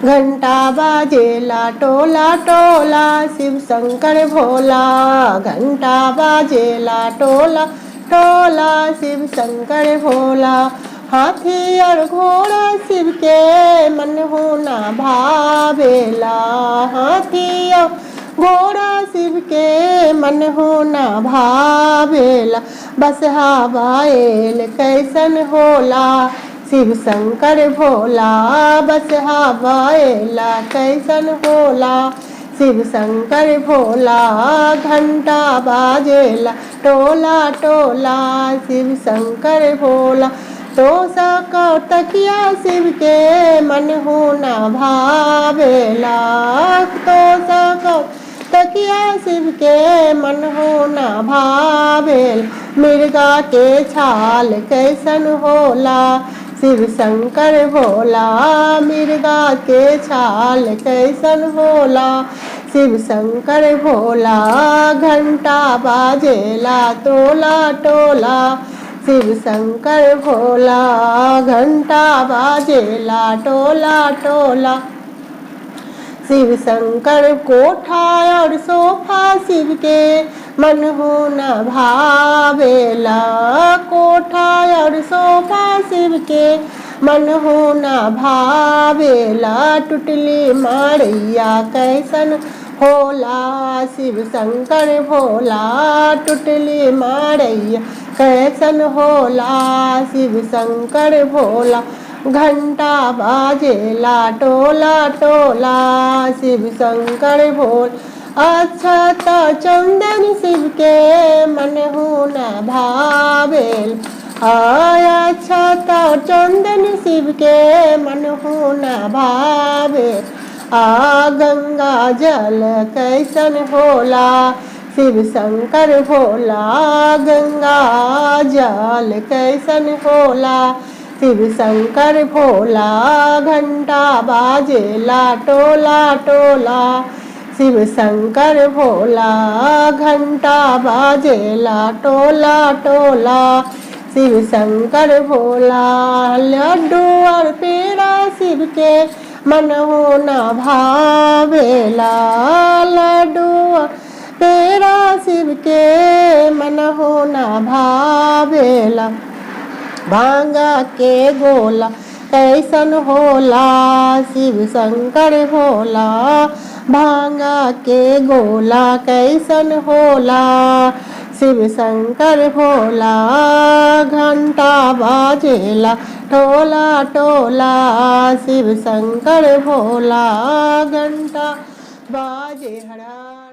घंटा बाजेला टोला टोला शिव शंकर भोला। घंटा बाजेला टोला टोला शिव शंकर भोला। हाथी और घोड़ा शिव के मन होना भावेला। हाथी और घोड़ा शिव के मन होना भावेला। बसहा बैल कैसन होला शिव शंकर भोला। बसहा बैला कैसन होला शिव शंकर भोला। घंटा बाजेला टोला टोला शिव शंकर भोला। तो सको तकिया शिव के मन होना भावेला। तो सको तकिया शिव के मन होना भावेल। मिर्गा के छाल कैसन होला शिव शंकर भोला। मिर्गा के छाल कैसन होला शिव शंकर भोला। घंटा बाजेला टोला टोला शिव शंकर भोला। घंटा बाजेला टोला टोला शिव शंकर। कोठा और सोफा शिव के मन होना भावेला। कोठा और सोफा शिव के मन होना भावेला। टुटली माड़ैया कैसन होला शिव शंकर भोला। टुटली माड़ैया कैसन होला शिव शंकर भोला। घंटा बाजेला टोला टोला शिव शंकर भोला। अच्छा तो चंदन शिव के मन होना भावेल। अच्छा तो चंदन शिव के मन होना भावेल। गंगा जल कैसन होला शिव शंकर भोला। गंगा जल कैसन होला शिव शंकर भोला। घंटा बाजेला टोला टोला शिव शंकर भोला। घंटा बाजेला टोला टोला शिव शंकर भोला। लड्डू और पेड़ा शिव के मन होना भावेला। लड्डू और पेड़ा शिव के मन होना भावेला। भांगा के गोला कैसन होला शिव शंकर भोला। भांगा के गोला कैसन होला शिव शंकर भोला। घंटा बाजेला टोला टोला शिव शंकर भोला। घंटा बाजे हरा।